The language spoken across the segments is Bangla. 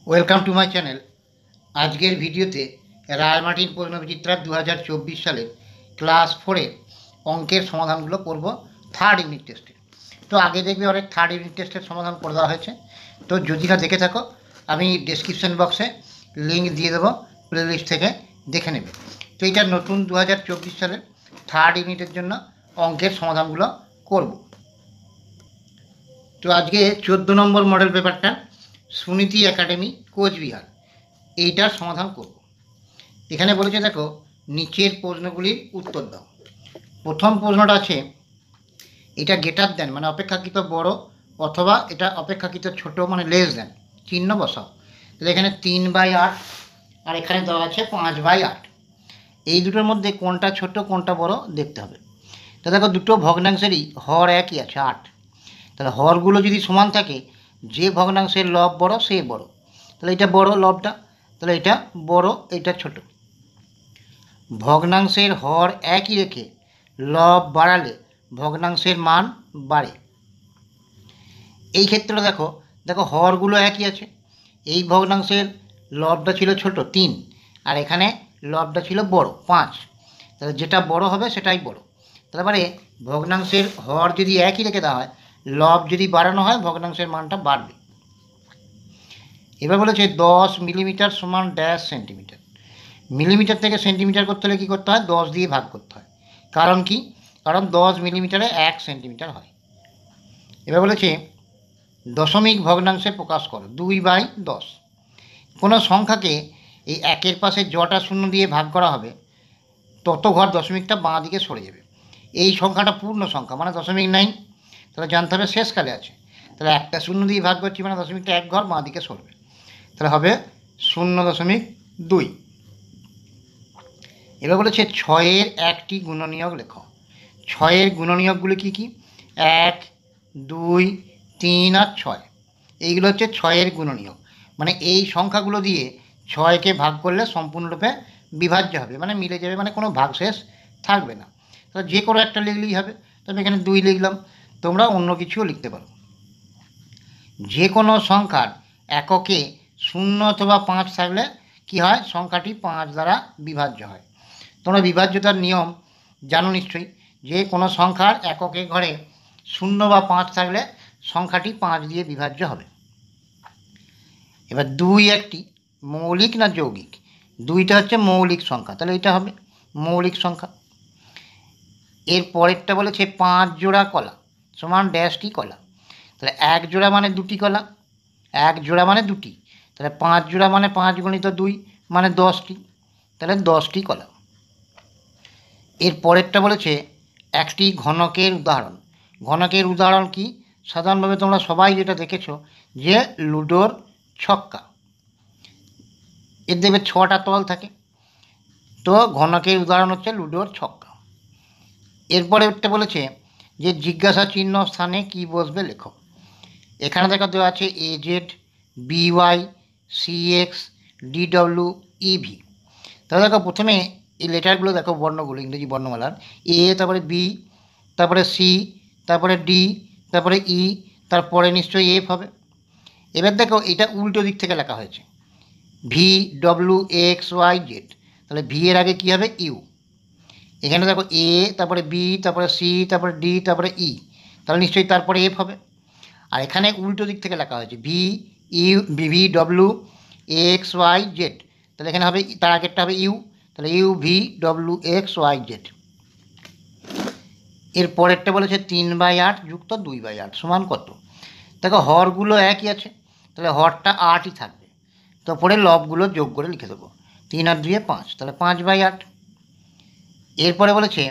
Welcome to my channel. আজকের ভিডিওতে রায়মার্টিন প্রশ্নবিচিত্রা 2024 সালের ক্লাস 4-এর অঙ্কের সমাধানগুলো করব থার্ড ইউনিট টেস্টে। তো আগে দেখবে অনেক থার্ড ইউনিট টেস্টের সমাধান করে দেওয়া হয়েছে। তো যদি না দেখে থাকো আমি ডেসক্রিপশন বক্সে লিঙ্ক দিয়ে দেবো, প্লেলিস্ট থেকে দেখে নেবে। তো এটা নতুন 2024 সালের থার্ড ইউনিটের জন্য অঙ্কের সমাধানগুলো করব। তো আজকে 14 নম্বর মডেল পেপারটা সুনীতি একাডেমি কোচবিহার, এইটার সমাধান করব। এখানে বলেছে দেখো, নিচের প্রশ্নগুলির উত্তর দাও। প্রথম প্রশ্নটা আছে, এটা গেটার দেন মানে অপেক্ষাকৃত বড় অথবা এটা অপেক্ষাকৃত ছোট মানে লেস দেন, চিহ্ন বসাও। তাহলে এখানে 3/8 আর এখানে দেওয়া আছে 5/8। এই দুটোর মধ্যে কোনটা ছোট কোনটা বড় দেখতে হবে। তো দেখো দুটো ভগ্নাংশেরই হর একই আছে 8। তাহলে হরগুলো যদি সমান থাকে, যে ভগ্নাংশের লব বড় সে বড়। তাহলে এটা বড় লবটা, তাহলে এটা বড়, এটা ছোট। ভগ্নাংশের হর একই রেখে লব বাড়ালে ভগ্নাংশের মান বাড়ে। এই ক্ষেত্রে দেখো দেখো হরগুলো একই আছে। এই ভগ্নাংশের লবটা ছিল ছোট 3, আর এখানে লবটা ছিল বড় 5। তাহলে যেটা বড় হবে সেটাই বড়। তারপরে ভগ্নাংশের হর যদি একই রেখে দেওয়া হয়, লব যদি বাড়ানো হয় ভগ্নাংশের মানটা বাড়বে। এবার বলেছে 10 মিলিমিটার সমান ড্যাশ সেন্টিমিটার। মিলিমিটার থেকে সেন্টিমিটার করতে হলে কী করতে হয়? 10 দিয়ে ভাগ করতে হয়। কারণ কি? কারণ 10 মিলিমিটারে 1 সেন্টিমিটার হয়। এবার বলেছে দশমিক ভগ্নাংশে প্রকাশ করো 2/10। কোনো সংখ্যাকে এই একের পাশে যটা শূন্য দিয়ে ভাগ করা হবে তত ঘর দশমিকটা বাঁ দিকে সরে যাবে। এই সংখ্যাটা পূর্ণ সংখ্যা মানে দশমিক নাই, তাহলে জানতে হবে শেষকালে আছে। তাহলে একটা শূন্য দিয়ে ভাগ করছি মানে দশমিকটা এক ঘর বাঁ দিকে সরবে, তাহলে হবে 0.2। এবার বলেছে 6-এর একটি গুণনীয়ক লেখো। 6-এর গুণনীয়কগুলি কী কী? 1, 2, 3 আর 6। এইগুলো হচ্ছে 6-এর গুণনীয়ক। মানে এই সংখ্যাগুলো দিয়ে 6কে ভাগ করলে সম্পূর্ণরূপে বিভাজ্য হবে, মানে মিলে যাবে, মানে কোনো ভাগশেষ থাকবে না। তো যে কোনো একটা লিখলেই হবে। তবে এখানে 2 লিখলাম, তোমরা অন্য কিছুও লিখতে পারো। যে কোনো সংখ্যার এককে 0 অথবা 5 থাকলে কি হয়? সংখ্যাটি 5 দ্বারা বিভাজ্য হয়। তোমরা বিভাজ্যতার নিয়ম জানো নিশ্চয়ই, যে কোনো সংখ্যার এককে ঘরে 0 বা 5 থাকলে সংখ্যাটি 5 দিয়ে বিভাজ্য হবে। এবার 2 একটি মৌলিক না যৌগিক? 2টা হচ্ছে মৌলিক সংখ্যা, তাহলে এটা হবে মৌলিক সংখ্যা। এর পরেরটা বলেছে 5 জোড়া কলা সমান ড্যাশটি কলা। তাহলে 1 জোড়া মানে 2টি কলা, 1 জোড়া মানে 2টি। তাহলে 5 জোড়া মানে 5 গুণিত 2 মানে 10টি, তাহলে 10টি কলা। এর পরেরটা বলেছে একটি ঘনকের উদাহরণ। ঘনকের উদাহরণ কি? সাধারণভাবে তোমরা সবাই যেটা দেখেছো যে লুডোর ছক্কা, এর দেখবে 6টা তল থাকে। তো ঘনকের উদাহরণ হচ্ছে লুডোর ছক্কা। এরপরে একটা বলেছে যে জিজ্ঞাসা চিহ্ন স্থানে কি বসবে লেখো। এখানে দেখা দেওয়া আছে AZ, BY, CX, DW, EV। তাহলে দেখো প্রথমে এই লেটারগুলো দেখো, বর্ণগুলো ইংরেজি বর্ণমালার A, তারপরে B, তারপরে C, তারপরে D, তারপরে E, তারপরে নিশ্চয়ই F হবে। এবার দেখো এটা উল্টো দিক থেকে লেখা হয়েছে, VWXYZ। তাহলে V এর আগে কী হবে? ইউ। এখানে দেখো A, তারপরে B, তারপরে C, তারপরে D, তারপরে E, তাহলে নিশ্চয়ই তারপরে F হবে। আর এখানে উল্টো দিক থেকে লেখা হয়েছে VWXYZ। তাহলে এখানে হবে, তার আগেরটা হবে ইউ, তাহলে UVWXYZ। এর পরেরটা বলেছে 3/8 যুক্ত 2/8 সমান কত? দেখো হরগুলো একই আছে, তাহলে হরটা 8ই থাকবে। তো পরে লবগুলো যোগ করে লিখে দেবো, 3 আর 2 5, তাহলে 5/8। এরপরে বলেছে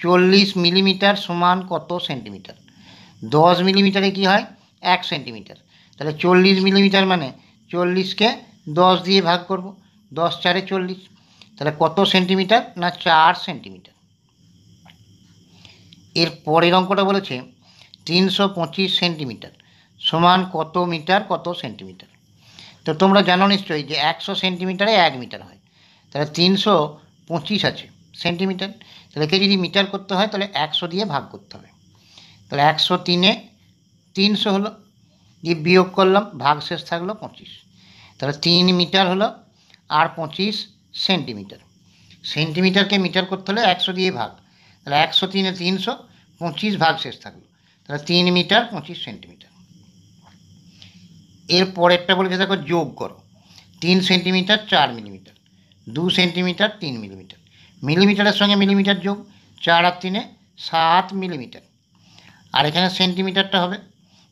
40 মিলিমিটার সমান কত সেন্টিমিটার? 10 মিলিমিটারে কি হয়? 1 সেন্টিমিটার। তাহলে 40 মিলিমিটার মানে 40কে 10 দিয়ে ভাগ করব, 10 4 40। তাহলে কত সেন্টিমিটার? না 4 সেন্টিমিটার। এর পরের অঙ্কটা বলেছে 325 সেন্টিমিটার সমান কত মিটার কত সেন্টিমিটার? তো তোমরা জানো নিশ্চয়ই যে 100 সেন্টিমিটারে 1 মিটার হয়। তাহলে 325 আছে সেন্টিমিটার, তাহলে একে যদি মিটার করতে হয় তাহলে 100 দিয়ে ভাগ করতে হবে। তাহলে 103-এ 300 হলো, দিয়ে বিয়োগ করলাম, ভাগ শেষ থাকলো 25। তাহলে 3 মিটার হলো আর 25 সেন্টিমিটার। সেন্টিমিটারকে মিটার করতে হলে 100 দিয়ে ভাগ, তাহলে 100 3 300, 25 ভাগ শেষ থাকলো, তাহলে 3 মিটার 25 সেন্টিমিটার। এর পরেরটা বলেছে দেখো যোগ করো, 3 সেন্টিমিটার 4 মিলিমিটার, 2 সেন্টিমিটার 3 মিলিমিটার, মিলিমিটারের সঙ্গে মিলিমিটার যোগ, 4 আর 3 7 মিলিমিটার। আর এখানে সেন্টিমিটারটা হবে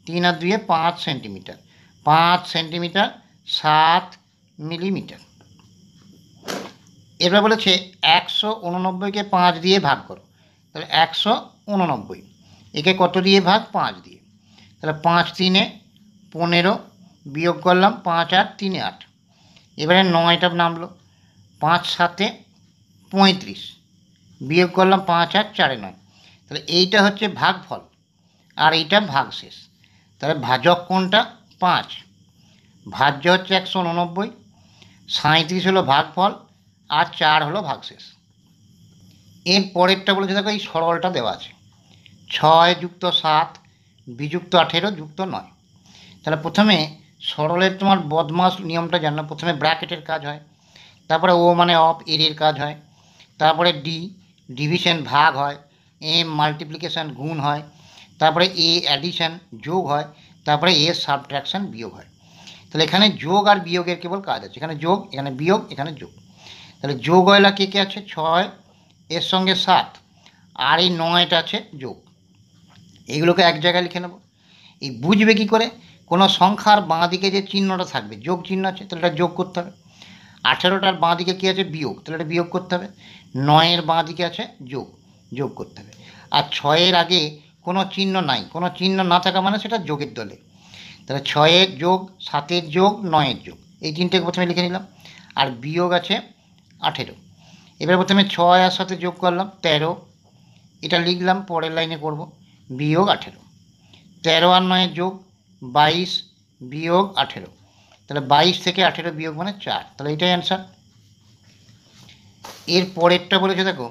3 আর 2 5 সেন্টিমিটার, 5 সেন্টিমিটার 7 মিলিমিটার। এবার বলেছে 189কে 5 দিয়ে ভাগ করো, তাহলে 189, একে কত দিয়ে ভাগ? 5 দিয়ে, তাহলে 5 3 15, বিয়োগ করলাম 5 আর 3 8, এবারে 9টা নামলো, 5 7 35, বিয়োগ করলাম 5 আর 4 9, তাহলে এইটা হচ্ছে ভাগফল আর এইটা ভাগশেষ। তাহলে ভাজক কোনটা? 5, ভাজ্য হচ্ছে 189, 37 হলো ভাগফল আর 4 হলো ভাগশেষ। এর পরেরটা বলেছে দেখো এই সরলটা দেওয়া আছে 6 যুক্ত 7 বিযুক্ত 18 যুক্ত 9। তাহলে প্রথমে সরলের তোমার বদমাস নিয়মটা জানো, প্রথমে ব্র্যাকেটের কাজ হয়, তারপরে ও মানে অফ এর কাজ হয়, তারপরে ডি ডিভিশন ভাগ হয়, এম মাল্টিপ্লিকেশান গুণ হয়, তারপরে এ অ্যাডিশান যোগ হয়, তারপরে এ সাবট্রাকশান বিয়োগ হয়। তাহলে এখানে যোগ আর বিয়োগের কেবল কাজ আছে, এখানে যোগ এখানে বিয়োগ এখানে যোগ। তাহলে যোগ হয়লা কে কে আছে? 6 এর সঙ্গে 7 আর এই 9টা আছে যোগ, এইগুলোকে এক জায়গায় লিখে নেব। এই বুঝবে কী করে? কোনো সংখ্যার বাঁ দিকে যে চিহ্নটা থাকবে যোগ চিহ্ন আছে, তাহলে এটা যোগ করতে হবে। 18টার বাঁ দিকে কী আছে? বিয়োগ, তাহলে এটা বিয়োগ করতে হবে। 9-এর বাঁ দিকে আছে যোগ, যোগ করতে হবে। আর 6-এর আগে কোনো চিহ্ন নাই, কোনো চিহ্ন না থাকা মানে সেটা যোগের দলে। তাহলে 6-এর যোগ 7-এর যোগ 9-এর যোগ, এই তিনটেকে প্রথমে লিখে নিলাম। আর বিয়োগ আছে 18। এবার প্রথমে 6 আর 7 যোগ করলাম 13, এটা লিখলাম, পরের লাইনে করব বিয়োগ 18। 13 আর 9 যোগ 22 বিয়োগ 18, তাহলে 22 থেকে 18 বিয়োগ মানে 4, তাহলে এটাই অ্যান্সার। এর পরেরটা বলেছে দেখো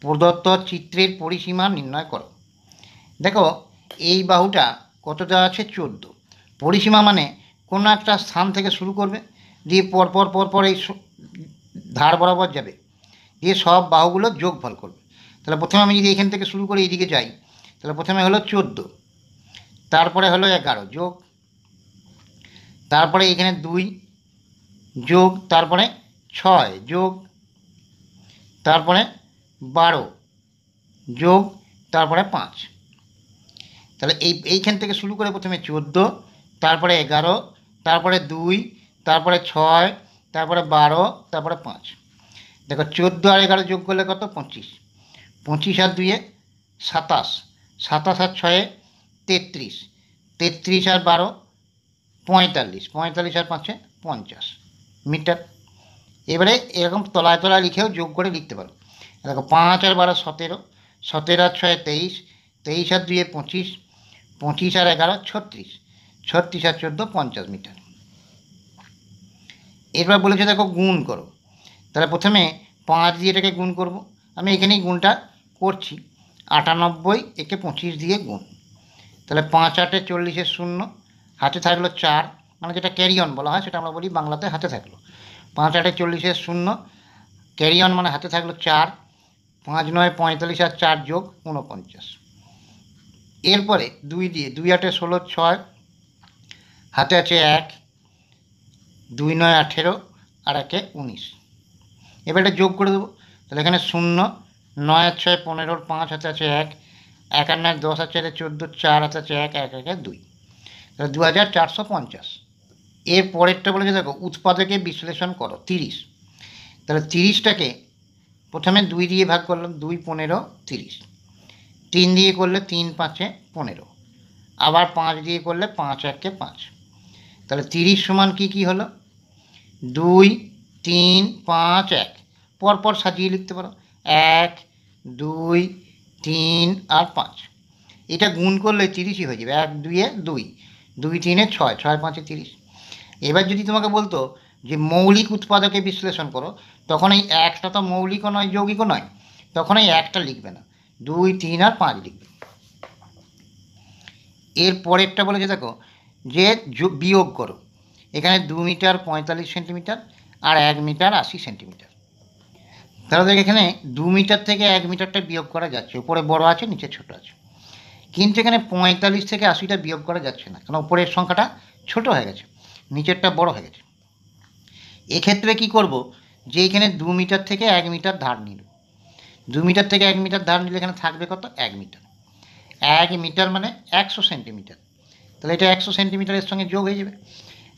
প্রদত্ত চিত্রের পরিসীমা নির্ণয় করো। দেখো এই বাহুটা কত দেওয়া আছে? 14। পরিসীমা মানে কোনো একটা স্থান থেকে শুরু করবে, দিয়ে পরপর এই ধার বরাবর যাবে, দিয়ে সব বাহুগুলো যোগফল করবে। তাহলে প্রথমে আমি যদি এখান থেকে শুরু করে এইদিকে যাই, তাহলে প্রথমে হলো 14, তারপরে হলো 11 যোগ, তারপরে এখানে 2 যোগ, তারপরে 6 যোগ, তারপরে 12 যোগ, তারপরে 5। তাহলে এইখান থেকে শুরু করে প্রথমে 14, তারপরে 11, তারপরে 2, তারপরে 6, তারপরে 12, তারপরে 5। দেখো 14 আর 11 যোগ করলে কত? 25, 25 আর 2 27, 27 আর 6 33, 33 আর 12 45, 45 আর 5 50 মিটার। এবারে এরকম তলায় তলায় লিখেও যোগ করে লিখতে পারো। দেখো 5 আর 12 17, 17 আর 6 23, 23 আর 2 25, 25 আর 11 36, 36 আর 14 50 মিটার। এরপর বলেছে দেখো গুণ করো, তাহলে প্রথমে 5 দিয়ে এটাকে গুণ করব, আমি এখানেই গুণটা করছি। 98 একে 25 দিয়ে গুণ, তাহলে 5 8 40 0, হাতে থাকলো 4, মানে যেটা ক্যারি অন বলা হয় সেটা আমরা বলি বাংলাতে হাতে থাকলো। 5 8 40 0, ক্যারি অন মানে হাতে থাকলো 4, 5 9 45 আর 4 যোগ 49। এরপরে 2 দিয়ে 2 8 16 6, হাতে আছে 1, 2 9 18 আর 1 19। এবার এটা যোগ করে দেবো, তাহলে এখানে 0, 9 আর 6 15, 5 হাতে আছে 1, 1 আর 9 10 আর 4 14, 4 হাতে আছে 1, 1 1 2, তাহলে 2450। এর পরেরটা বলেছে দেখো উৎপাদকে বিশ্লেষণ করো 30। তাহলে 30টাকে প্রথমে 2 দিয়ে ভাগ করলাম, 2 15 30, 3 দিয়ে করলে 3 5 15, আবার 5 দিয়ে করলে 5 1 5। তাহলে 30 সমান কি হলো? 2 3 5 1, পরপর সাজিয়ে লিখতে পারো 1 2 3 আর 5। এটা গুণ করলে 30ই হয়ে যাবে, 1 2 2, 2 3 6, 6 5 30। এবার যদি তোমাকে বলতো যে মৌলিক উৎপাদকে বিশ্লেষণ করো, তখন এই 1টা তো মৌলিকও নয় যৌগিকও নয়, তখন এই 1টা লিখবে না, 2 3 আর 5 লিখবে। এর পরেরটা বলেছে দেখো যে বিয়োগ করো, এখানে 2 মিটার 45 সেন্টিমিটার আর 1 মিটার 80 সেন্টিমিটার। তাহলে দেখ এখানে 2 মিটার থেকে 1 মিটারটা বিয়োগ করা যাচ্ছে, উপরে বড় আছে নিচে ছোট আছে। কিন্তু এখানে 45 থেকে 80টা বিয়োগ করা যাচ্ছে না, কারণ উপরের সংখ্যাটা ছোট হয়ে গেছে, নিচেরটা বড় হয়ে গেছে। এক্ষেত্রে কি করব, যে এখানে 2 মিটার থেকে 1 মিটার ধার নিল। 2 মিটার থেকে 1 মিটার ধার নিলে এখানে থাকবে কত, 1 মিটার। 1 মিটার মানে 100 সেন্টিমিটার। তাহলে এটা 100 সেন্টিমিটারের সঙ্গে যোগ হয়ে যাবে।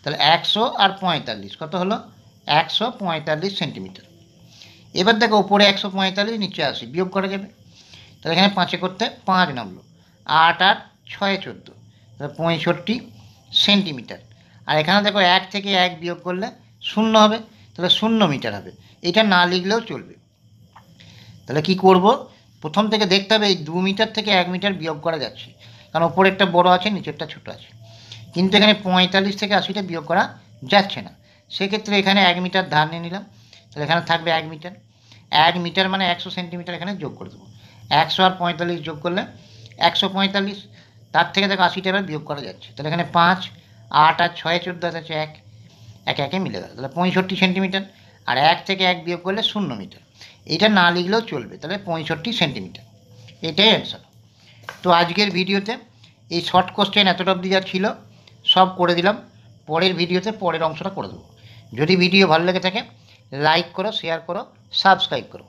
তাহলে 100 আর 45 কত হলো, 145 সেন্টিমিটার। এবার দেখো উপরে 145 নিচে 80 বিয়োগ করা যাবে। তাহলে এখানে 5 করতে 5 নামলো, 8 আর 6 14, তাহলে 65 সেন্টিমিটার। আর এখানে দেখো 1 থেকে 1 বিয়োগ করলে 0 হবে, তাহলে 0 মিটার হবে। এটা না লিখলেও চলবে। তাহলে কি করব, প্রথম থেকে দেখতে হবে এই 2 মিটার থেকে 1 মিটার বিয়োগ করা যাচ্ছে, কারণ ওপরেরটা বড় আছে নিচেরটা ছোট আছে। কিন্তু এখানে 45 থেকে 80টা বিয়োগ করা যাচ্ছে না, সেক্ষেত্রে এখানে 1 মিটার ধার নিয়ে নিলাম। তাহলে এখানে থাকবে 1 মিটার। 1 মিটার মানে 100 সেন্টিমিটার এখানে যোগ করে দেবো। 100 আর 45 যোগ করলে 145, তার থেকে দেখো 80টা এবার বিয়োগ করা যাচ্ছে। তাহলে এখানে 5, 8 আর 6 14 আছে 1, একে একে মিলে গেল। তাহলে 65 সেন্টিমিটার। আর 1 থেকে 1 বিয়োগ করলে 0 মিটার। এটা না লিখলেও চলবে, তাহলে 65 সেন্টিমিটার, এটাই অ্যান্সার। তো আজকের ভিডিওতে এই শর্ট কোশ্চেন এতটা অবধি যা ছিল সব করে দিলাম। পরের ভিডিওতে পরের অংশটা করে দেবো। যদি ভিডিও ভালো লেগে থাকে লাইক করো, শেয়ার করো, সাবস্ক্রাইব করো।